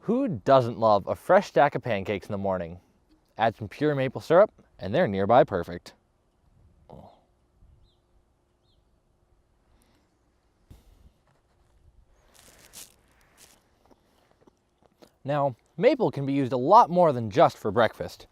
Who doesn't love a fresh stack of pancakes in the morning? Add some pure maple syrup, and they're nearby perfect. Now, maple can be used a lot more than just for breakfast.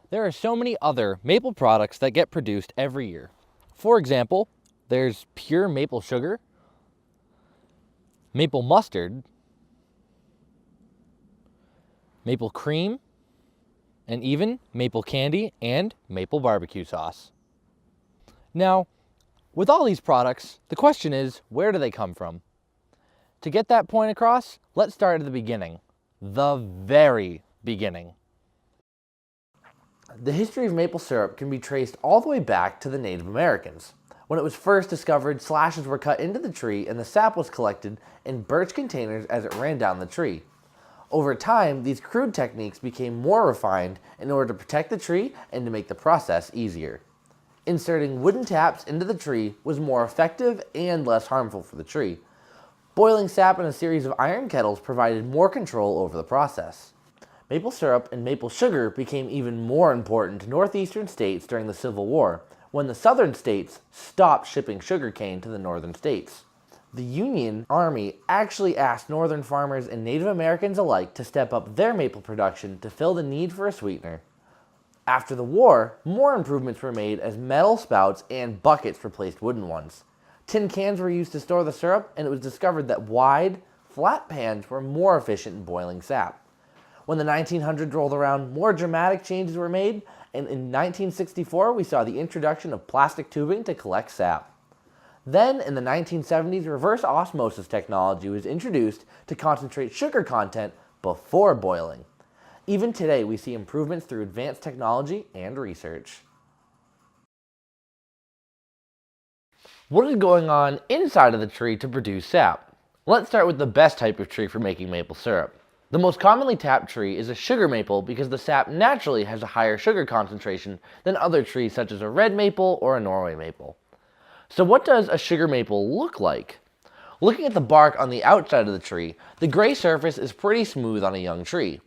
There are so many other maple products that get produced every year. For example, there's pure maple sugar, maple mustard, maple cream, and even maple candy and maple barbecue sauce. Now, with all these products, the question is, where do they come from? To get that point across, let's start at the beginning. The very beginning. The history of maple syrup can be traced all the way back to the Native Americans. When it was first discovered, slashes were cut into the tree and the sap was collected in birch containers as it ran down the tree. Over time, these crude techniques became more refined in order to protect the tree and to make the process easier. Inserting wooden taps into the tree was more effective and less harmful for the tree. Boiling sap in a series of iron kettles provided more control over the process. Maple syrup and maple sugar became even more important to northeastern states during the Civil War, when the southern states stopped shipping sugarcane to the northern states. The Union Army actually asked northern farmers and Native Americans alike to step up their maple production to fill the need for a sweetener. After the war, more improvements were made as metal spouts and buckets replaced wooden ones. Tin cans were used to store the syrup, and it was discovered that wide, flat pans were more efficient in boiling sap. When the 1900s rolled around, more dramatic changes were made, and in 1964 we saw the introduction of plastic tubing to collect sap. Then, in the 1970s, reverse osmosis technology was introduced to concentrate sugar content before boiling. Even today, we see improvements through advanced technology and research. What is going on inside of the tree to produce sap? Let's start with the best type of tree for making maple syrup. The most commonly tapped tree is a sugar maple because the sap naturally has a higher sugar concentration than other trees such as a red maple or a Norway maple. So what does a sugar maple look like? Looking at the bark on the outside of the tree, the gray surface is pretty smooth on a young tree.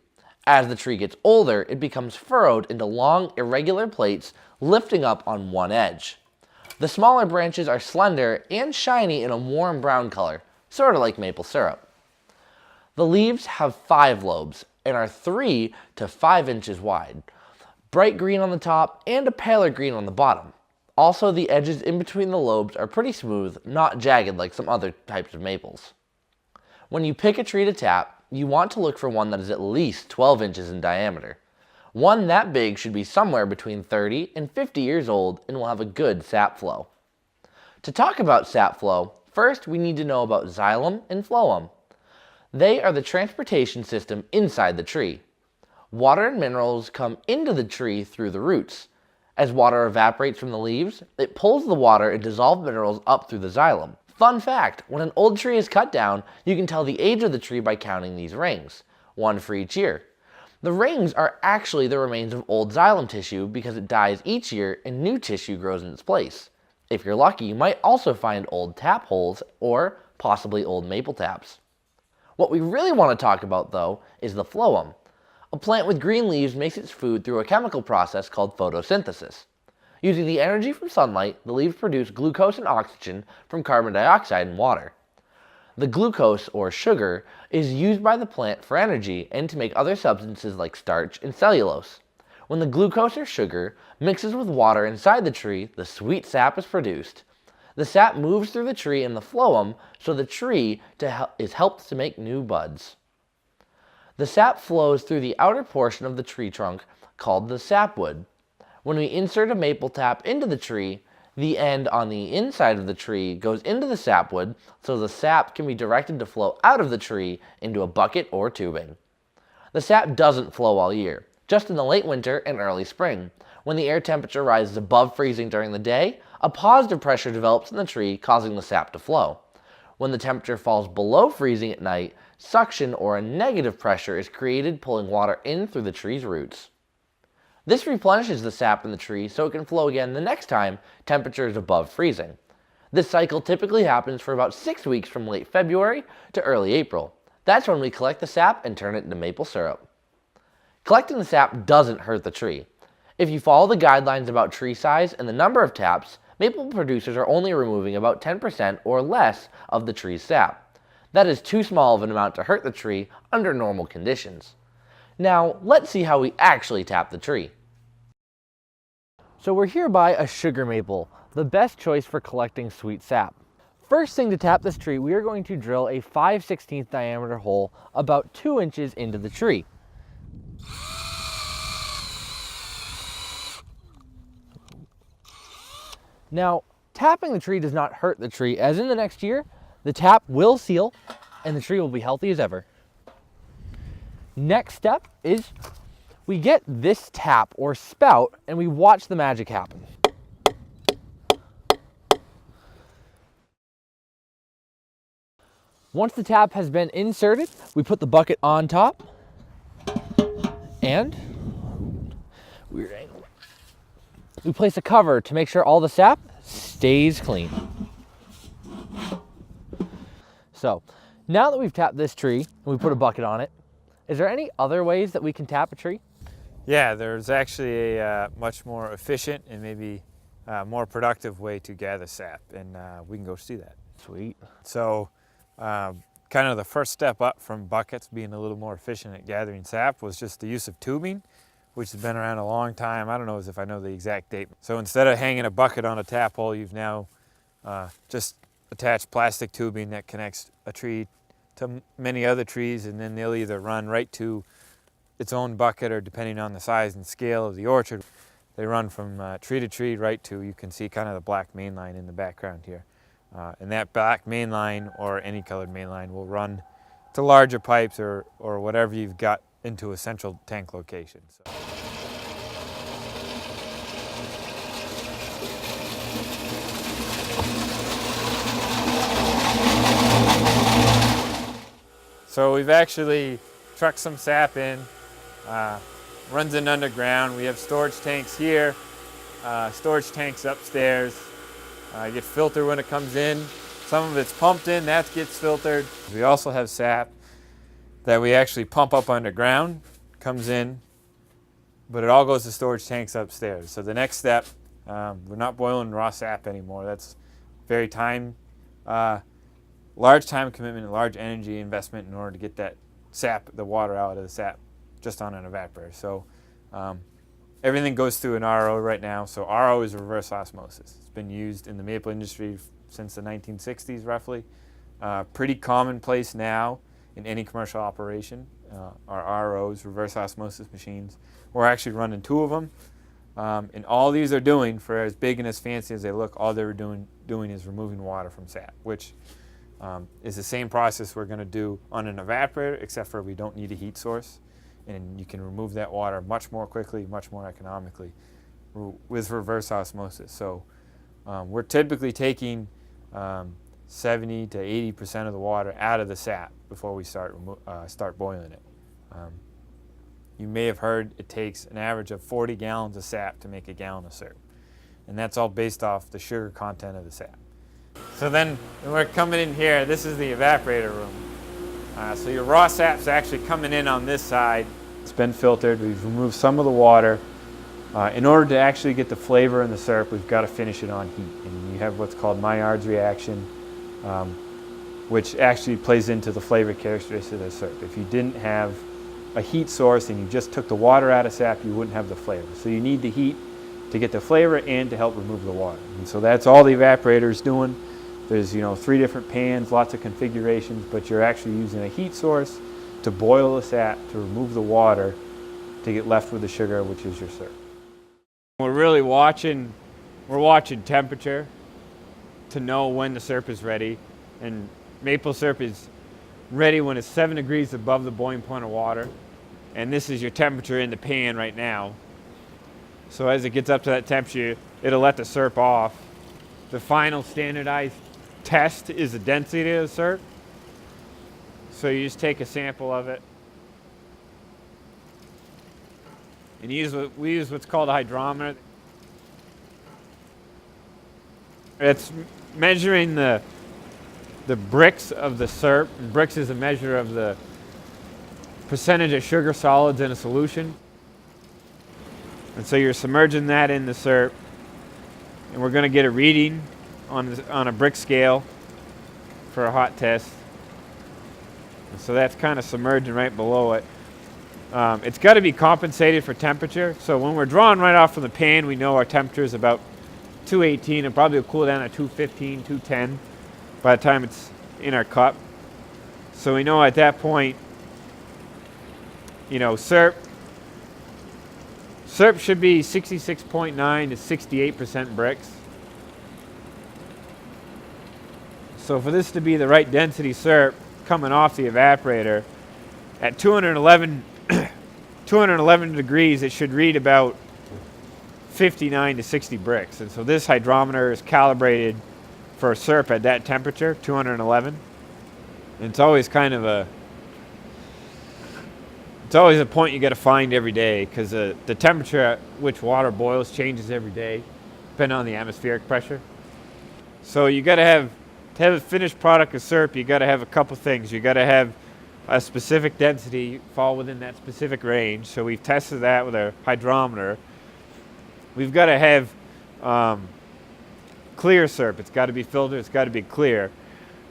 As the tree gets older, it becomes furrowed into long, irregular plates lifting up on one edge. The smaller branches are slender and shiny in a warm brown color, sort of like maple syrup. The leaves have 5 lobes and are 3 to 5 inches wide, bright green on the top and a paler green on the bottom. Also, the edges in between the lobes are pretty smooth, not jagged like some other types of maples. When you pick a tree to tap, you want to look for one that is at least 12 inches in diameter. One that big should be somewhere between 30 and 50 years old and will have a good sap flow. To talk about sap flow, first we need to know about xylem and phloem. They are the transportation system inside the tree. Water and minerals come into the tree through the roots. As water evaporates from the leaves, it pulls the water and dissolved minerals up through the xylem. Fun fact, when an old tree is cut down, you can tell the age of the tree by counting these rings, one for each year. The rings are actually the remains of old xylem tissue because it dies each year and new tissue grows in its place. If you're lucky, you might also find old tap holes or possibly old maple taps. What we really want to talk about, though, is the phloem. A plant with green leaves makes its food through a chemical process called photosynthesis. Using the energy from sunlight, the leaves produce glucose and oxygen from carbon dioxide and water. The glucose, or sugar, is used by the plant for energy and to make other substances like starch and cellulose. When the glucose or sugar mixes with water inside the tree, the sweet sap is produced. The sap moves through the tree in the phloem, so the tree is helped to make new buds. The sap flows through the outer portion of the tree trunk called the sapwood. When we insert a maple tap into the tree, the end on the inside of the tree goes into the sapwood, so the sap can be directed to flow out of the tree into a bucket or tubing. The sap doesn't flow all year, just in the late winter and early spring. When the air temperature rises above freezing during the day, a positive pressure develops in the tree, causing the sap to flow. When the temperature falls below freezing at night, suction or a negative pressure is created, pulling water in through the tree's roots. This replenishes the sap in the tree so it can flow again the next time temperature is above freezing. This cycle typically happens for about 6 weeks from late February to early April. That's when we collect the sap and turn it into maple syrup. Collecting the sap doesn't hurt the tree. If you follow the guidelines about tree size and the number of taps, maple producers are only removing about 10% or less of the tree's sap. That is too small of an amount to hurt the tree under normal conditions. Now, let's see how we actually tap the tree. So we're here by a sugar maple, the best choice for collecting sweet sap. First thing to tap this tree, we are going to drill a 5/16 diameter hole about 2 inches into the tree. Now, tapping the tree does not hurt the tree, as in the next year, the tap will seal and the tree will be healthy as ever. Next step is we get this tap or spout and we watch the magic happen. Once the tap has been inserted, we put the bucket on top and we place a cover to make sure all the sap stays clean. So now that we've tapped this tree and we put a bucket on it, is there any other ways that we can tap a tree? Yeah, there's actually a much more efficient and maybe more productive way to gather sap, and we can go see that. Sweet. So kind of the first step up from buckets being a little more efficient at gathering sap was just the use of tubing, which has been around a long time. I don't know if I know the exact date. So instead of hanging a bucket on a tap hole, you've now just attached plastic tubing that connects a tree to many other trees, and then they'll either run right to its own bucket, or depending on the size and scale of the orchard, they run from tree to tree right to, you can see kind of the black main line in the background here. And that black main line, or any colored main line, will run to larger pipes or whatever you've got into a central tank location. So we've actually trucked some sap in, runs in underground. We have storage tanks here, storage tanks upstairs. You get filter when it comes in. Some of it's pumped in, that gets filtered. We also have sap that we actually pump up underground, comes in, but it all goes to storage tanks upstairs. So the next step, we're not boiling raw sap anymore. That's very large time commitment and large energy investment in order to get that sap, the water out of the sap, just on an evaporator. So everything goes through an RO right now. So RO is reverse osmosis. It's been used in the maple industry since the 1960s, roughly. Pretty commonplace now in any commercial operation are ROs, reverse osmosis machines. We're actually running 2 of them. And all these are doing, for as big and as fancy as they look, all they're doing is removing water from sap, which is the same process we're going to do on an evaporator, except for we don't need a heat source. And you can remove that water much more quickly, much more economically with reverse osmosis. So we're typically taking 70 to 80% of the water out of the sap before we start boiling it. You may have heard it takes an average of 40 gallons of sap to make a gallon of syrup. And that's all based off the sugar content of the sap. So then when we're coming in here, this is the evaporator room. So your raw sap's actually coming in on this side. It's been filtered. We've removed some of the water. In order to actually get the flavor in the syrup, we've got to finish it on heat. And you have what's called Maillard's reaction, which actually plays into the flavor characteristics of the syrup. If you didn't have a heat source and you just took the water out of sap, you wouldn't have the flavor. So you need the heat to get the flavor and to help remove the water. And so that's all the evaporator is doing. There's 3 different pans, lots of configurations, but you're actually using a heat source to boil the sap, to remove the water, to get left with the sugar, which is your syrup. We're really watching temperature to know when the syrup is ready. And maple syrup is ready when it's 7 degrees above the boiling point of water. And this is your temperature in the pan right now. So as it gets up to that temperature, it'll let the syrup off. The final standardized test is the density of the syrup. So you just take a sample of it and we use what's called a hydrometer. It's measuring the the bricks of the syrup. Bricks is a measure of the percentage of sugar solids in a solution. And so you're submerging that in the syrup, and we're going to get a reading on a brick scale for a hot test. And so that's kind of submerging right below it. It's got to be compensated for temperature. So when we're drawing right off from the pan, we know our temperature is about 218, and probably will cool down to 215, 210 by the time it's in our cup. So we know at that point, you know, syrup should be 66.9 to 68% bricks. So for this to be the right density syrup coming off the evaporator, at 211 degrees, it should read about 59 to 60 bricks. And so this hydrometer is calibrated for syrup at that temperature, 211. And it's always kind of a point you got to find every day, because the temperature at which water boils changes every day, depending on the atmospheric pressure. So you got to have a finished product of syrup. You got to have a couple things. You got to have a specific density, fall within that specific range. So we've tested that with our hydrometer. We've got to have clear syrup. It's got to be filtered. It's got to be clear.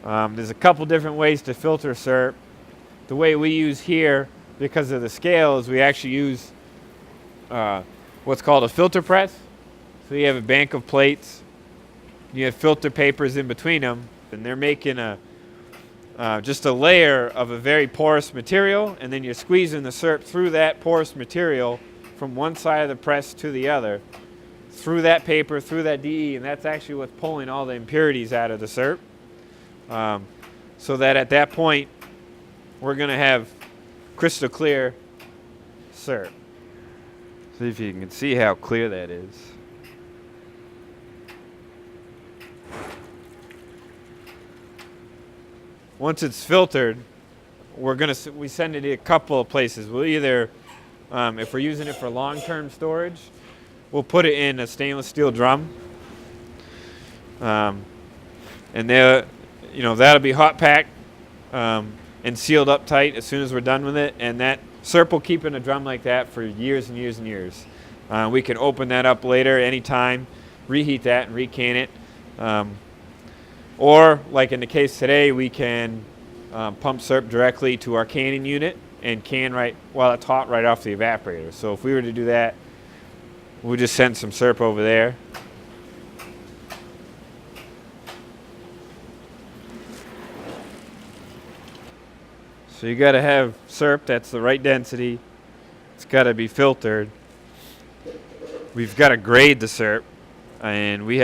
There's a couple different ways to filter syrup. The way we use here, because of the scale, is we actually use what's called a filter press. So you have a bank of plates. You have filter papers in between them, and they're making just a layer of a very porous material, and then you're squeezing the syrup through that porous material from one side of the press to the other, through that paper, through that DE, and that's actually what's pulling all the impurities out of the syrup. So that at that point, we're going to have crystal clear syrup. See if you can see how clear that is. Once it's filtered, we send it to a couple of places. We'll either, if we're using it for long-term storage, we'll put it in a stainless steel drum, and that'll be hot packed and sealed up tight as soon as we're done with it. And that syrup will keep in a drum like that for years and years and years. We can open that up later anytime, reheat that and recan it. Or, like in the case today, we can pump syrup directly to our canning unit and can right while it's hot right off the evaporator. So if we were to do that, we'll just send some syrup over there. So you got to have syrup that's the right density. It's got to be filtered. We've got to grade the syrup, and we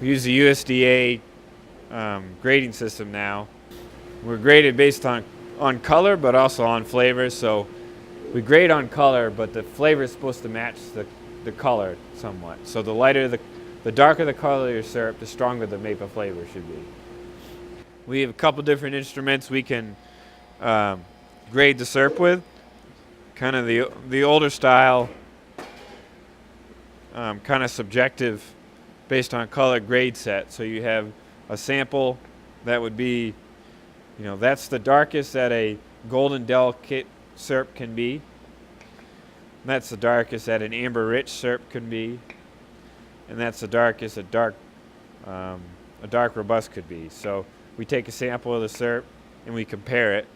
use the USDA grading system now. We're graded based on color, but also on flavor. So we grade on color, but the flavor is supposed to match the color somewhat. So the darker the color of your syrup, the stronger the maple flavor should be. We have a couple different instruments we can grade the syrup with. Kind of the older style, kind of subjective, based on color grade set. So you have a sample that would be, that's the darkest that a golden delicate syrup can be. That's the darkest that an amber rich syrup can be. And that's the darkest a dark robust could be. So we take a sample of the syrup and we compare it.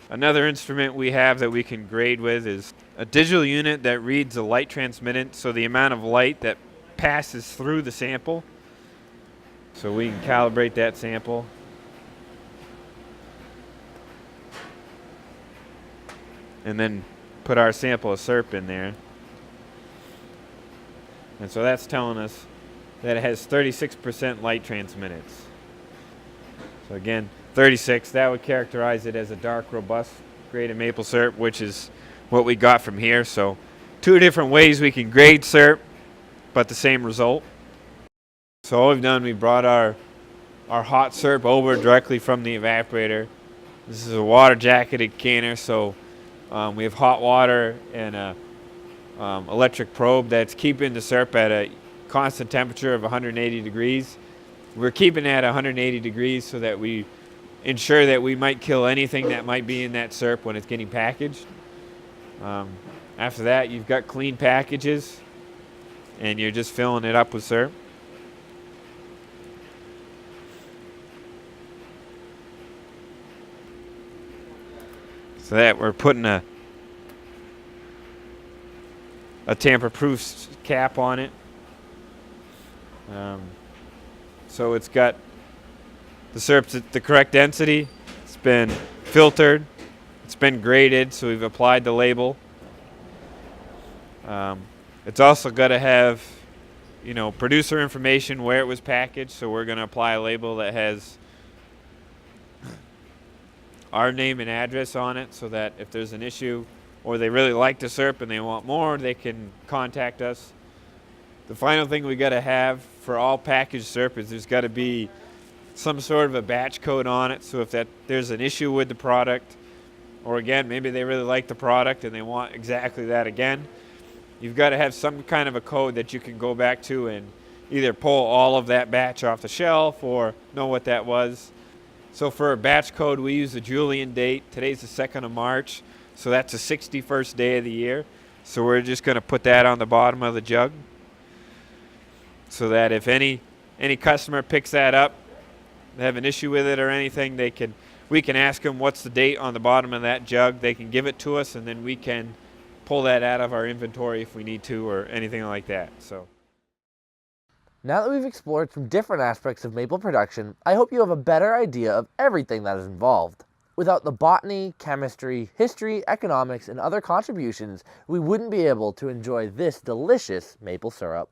Another instrument we have that we can grade with is a digital unit that reads the light transmittance, so the amount of light that passes through the sample. So we can calibrate that sample. And then put our sample of syrup in there. And so that's telling us that it has 36% light transmittance. So again, 36, that would characterize it as a dark, robust grade of maple syrup, which is what we got from here. So 2 different ways we can grade syrup, but the same result. So all we've done, we brought our hot syrup over directly from the evaporator. This is a water jacketed canner, so we have hot water and a electric probe that's keeping the syrup at a constant temperature of 180 degrees. we're keeping it at 180 degrees so that we ensure that we might kill anything that might be in that syrup when it's getting packaged. After that, you've got clean packages, and you're just filling it up with syrup. So that we're putting a tamper-proof cap on it. So it's got the syrup's at the correct density. It's been filtered. It's been graded, so we've applied the label. It's also got to have, producer information where it was packaged. So we're going to apply a label that has our name and address on it, so that if there's an issue or they really like the syrup and they want more, they can contact us. The final thing we got to have for all packaged syrup is there's got to be some sort of a batch code on it. So if there's an issue with the product, or again, maybe they really like the product and they want exactly that again, you've got to have some kind of a code that you can go back to and either pull all of that batch off the shelf or know what that was. So for a batch code, we use the Julian date. Today's the 2nd of March, so that's the 61st day of the year. So we're just going to put that on the bottom of the jug, so that if any customer picks that up, they have an issue with it or anything, we can ask them what's the date on the bottom of that jug. They can give it to us, and then we can pull that out of our inventory if we need to, or anything like that. So now that we've explored some different aspects of maple production, I hope you have a better idea of everything that is involved. Without the botany, chemistry, history, economics, and other contributions, we wouldn't be able to enjoy this delicious maple syrup.